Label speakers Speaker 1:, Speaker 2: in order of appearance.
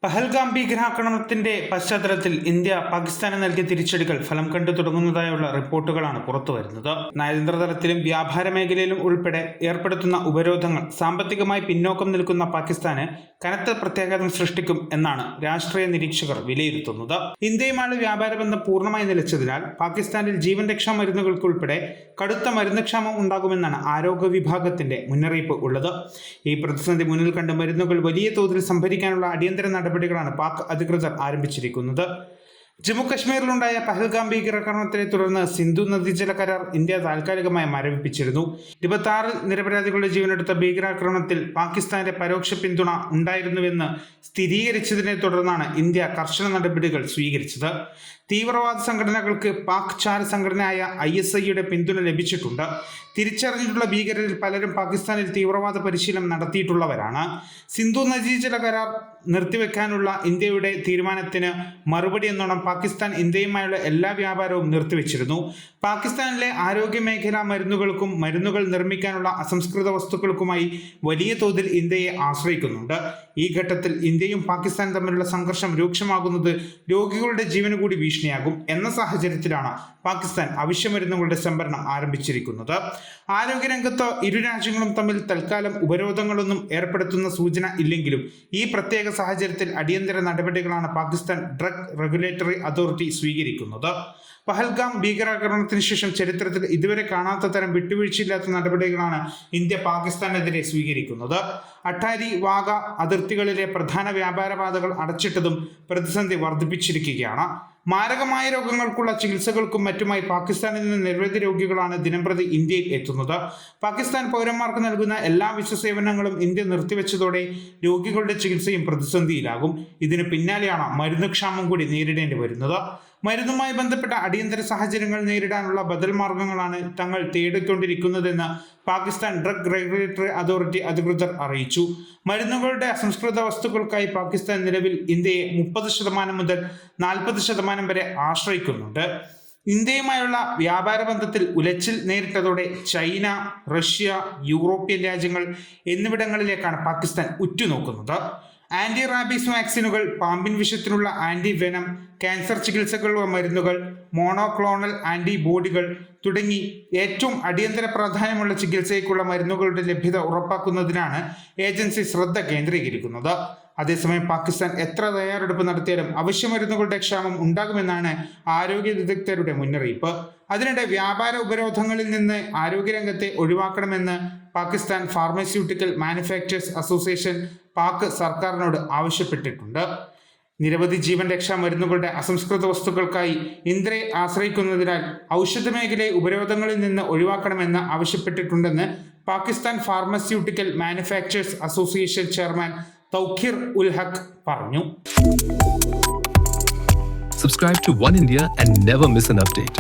Speaker 1: പഹൽഗാം ഭീകരാക്രമണത്തിന്റെ പശ്ചാത്തലത്തിൽ ഇന്ത്യ പാകിസ്ഥാന് നൽകിയ തിരിച്ചടികൾ ഫലം കണ്ടു തുടങ്ങുന്നതായുള്ള റിപ്പോർട്ടുകളാണ് പുറത്തുവരുന്നത്. നയതന്ത്ര തലത്തിലും വ്യാപാര മേഖലയിലും ഉൾപ്പെടെ ഏർപ്പെടുത്തുന്ന ഉപരോധങ്ങൾ സാമ്പത്തികമായി പിന്നോക്കം നിൽക്കുന്ന പാകിസ്ഥാന് കനത്ത പ്രത്യാഘാതം സൃഷ്ടിക്കും എന്നാണ് രാഷ്ട്രീയ നിരീക്ഷകർ വിലയിരുത്തുന്നത്. ഇന്ത്യയുമായുള്ള വ്യാപാര ബന്ധം പൂർണ്ണമായി നിലച്ചതിനാൽ പാകിസ്ഥാനിൽ ജീവൻ രക്ഷാ മരുന്നുകൾക്കുൾപ്പെടെ കടുത്ത മരുന്നുക്ഷാമം ഉണ്ടാകുമെന്നാണ് ആരോഗ്യ വിഭാഗത്തിന്റെ മുന്നറിയിപ്പ് ഉള്ളത്. ഈ പ്രതിസന്ധി മുന്നിൽ കണ്ട് മരുന്നുകൾ വലിയ തോതിൽ സംഭരിക്കാനുള്ള അടിയന്തര നടപടികളാണ് പാക് അധികൃതർ ആരംഭിച്ചിരിക്കുന്നത്. ജമ്മു കശ്മീരിലുണ്ടായ പഹൽഗാം ഭീകരാക്രമണത്തെ തുടർന്ന് സിന്ധു നദീജല കരാർ ഇന്ത്യ താൽക്കാലികമായി മരവിപ്പിച്ചിരുന്നു. 26 നിരപരാധികളുടെ ജീവനെടുത്ത ഭീകരാക്രമണത്തിൽ പാകിസ്ഥാന്റെ പരോക്ഷ പിന്തുണ ഉണ്ടായിരുന്നുവെന്ന് സ്ഥിരീകരിച്ചതിനെ തുടർന്നാണ് ഇന്ത്യ കർശന നടപടികൾ സ്വീകരിച്ചത്. തീവ്രവാദ സംഘടനകൾക്ക് പാക് ചാര സംഘടനയായ ISIയുടെ പിന്തുണ ലഭിച്ചിട്ടുണ്ട്. തിരിച്ചറിഞ്ഞിട്ടുള്ള ഭീകരരിൽ പലരും പാകിസ്ഥാനിൽ തീവ്രവാദ പരിശീലനം നടത്തിയിട്ടുള്ളവരാണ്. സിന്ധു നദീജല കരാർ നിർത്തിവെക്കാനുള്ള ഇന്ത്യയുടെ തീരുമാനത്തിന് മറുപടി എന്നോണം പാകിസ്ഥാൻ ഇന്ത്യയുമായുള്ള എല്ലാ വ്യാപാരവും നിർത്തിവെച്ചിരുന്നു. പാകിസ്ഥാനിലെ ആരോഗ്യ മേഖലാ മരുന്നുകൾക്കും മരുന്നുകൾ നിർമ്മിക്കാനുള്ള അസംസ്കൃത വസ്തുക്കൾക്കുമായി വലിയ തോതിൽ ഇന്ത്യയെ ആശ്രയിക്കുന്നുണ്ട്. ഈ ഘട്ടത്തിൽ ഇന്ത്യയും പാകിസ്ഥാനും തമ്മിലുള്ള സംഘർഷം രൂക്ഷമാകുന്നത് രോഗികളുടെ ജീവന് കൂടി ഭീഷണിയാകും എന്ന സാഹചര്യത്തിലാണ് പാകിസ്ഥാൻ അവശ്യ മരുന്നുകളുടെ സംഭരണം ആരംഭിച്ചിരിക്കുന്നത്. ആരോഗ്യരംഗത്ത് ഇരു രാജ്യങ്ങളും തമ്മിൽ തൽക്കാലം ഉപരോധങ്ങളൊന്നും ഏർപ്പെടുത്തുന്ന സൂചന ഇല്ലെങ്കിലും ഈ പ്രത്യേക സാഹചര്യത്തിൽ അടിയന്തര നടപടികളാണ് പാകിസ്ഥാൻ ഡ്രഗ് റെഗുലേറ്ററി അതോറിറ്റി സ്വീകരിക്കുന്നത്. പഹൽഗാം ഭീകരാക്രമണത്തിന് ശേഷം ചരിത്രത്തിൽ ഇതുവരെ കാണാത്ത തരം വിട്ടുവീഴ്ചയില്ലാത്ത നടപടികളാണ് ഇന്ത്യ പാകിസ്ഥാനെതിരെ സ്വീകരിക്കുന്നത്. അട്ടാരി വാഗ അതിർത്തികളിലെ പ്രധാന വ്യാപാര പാതകൾ അടച്ചിട്ടതും പ്രതിസന്ധി വർദ്ധിപ്പിച്ചിരിക്കുകയാണ്. മാരകമായ രോഗങ്ങൾക്കുള്ള ചികിത്സകൾക്കും മറ്റുമായി പാകിസ്ഥാനിൽ നിന്ന് നിരവധി രോഗികളാണ് ദിനംപ്രതി ഇന്ത്യയിൽ എത്തുന്നത്. പാകിസ്ഥാൻ പൗരന്മാർക്ക് നൽകുന്ന എല്ലാ സേവനങ്ങളും ഇന്ത്യ നിർത്തിവെച്ചതോടെ രോഗികളുടെ ചികിത്സയും പ്രതിസന്ധിയിലാകും. ഇതിന് പിന്നാലെയാണ് മരുന്നുക്ഷാമം കൂടി നേരിടേണ്ടി വരുന്നത്. മരുന്നുമായി ബന്ധപ്പെട്ട അടിയന്തര സാഹചര്യങ്ങൾ നേരിടാനുള്ള ബദൽ മാർഗങ്ങളാണ് തങ്ങൾ തേടിക്കൊണ്ടിരിക്കുന്നതെന്ന് പാകിസ്ഥാൻ ഡ്രഗ് റെഗുലേറ്ററി അതോറിറ്റി അധികൃതർ അറിയിച്ചു. മരുന്നുകളുടെ അസംസ്കൃത വസ്തുക്കൾക്കായി പാകിസ്ഥാൻ നിലവിൽ ഇന്ത്യയെ 30% മുതൽ 40% വരെ ആശ്രയിക്കുന്നുണ്ട്. ഇന്ത്യയുമായുള്ള വ്യാപാര ബന്ധത്തിൽ ഉലച്ചിൽ നേരിട്ടതോടെ ചൈന, റഷ്യ, യൂറോപ്യൻ രാജ്യങ്ങൾ എന്നിവിടങ്ങളിലേക്കാണ് പാകിസ്ഥാൻ ഉറ്റുനോക്കുന്നത്. ആന്റി റാബീസ് വാക്സിനുകൾ, പാമ്പിൻ വിഷത്തിനുള്ള ആന്റി വെനം, ക്യാൻസർ ചികിത്സകളുള്ള മരുന്നുകൾ, മോണോക്ലോണൽ ആന്റിബോഡികൾ തുടങ്ങി ഏറ്റവും അടിയന്തര പ്രാധാന്യമുള്ള ചികിത്സയ്ക്കുള്ള മരുന്നുകളുടെ ലഭ്യത ഉറപ്പാക്കുന്നതിനാണ് ഏജൻസി ശ്രദ്ധ കേന്ദ്രീകരിക്കുന്നത്. അതേസമയം പാകിസ്ഥാൻ എത്ര തയ്യാറെടുപ്പ് നടത്തിയാലും അവശ്യ മരുന്നുകളുടെ ക്ഷാമം ഉണ്ടാകുമെന്നാണ് ആരോഗ്യ വിദഗ്ധരുടെ മുന്നറിയിപ്പ്. അതിനിടെ വ്യാപാര ഉപരോധങ്ങളിൽ നിന്ന് ആരോഗ്യരംഗത്തെ ഒഴിവാക്കണമെന്ന് Pakistan pharmaceutical manufacturers association Pak സർക്കാരിനോട് ആവശ്യപ്പെട്ടിട്ടുണ്ട്. നിരവധി ജീവൻ രക്ഷാ മരുന്നുകളുടെ അസംസ്കൃത വസ്തുക്കൾക്കായി ഇന്ത്യയെ ആശ്രയിക്കുന്നതിനാൽ ഔഷധ മേഖലയെ ഉപരോധങ്ങളിൽ നിന്ന് ഒഴിവാക്കണമെന്ന് ആവശ്യപ്പെട്ടിട്ടുണ്ടെന്ന് Pakistan pharmaceutical manufacturers association chairman Tauqeer ul Haq പറഞ്ഞു.
Speaker 2: Subscribe to One India and never miss an update.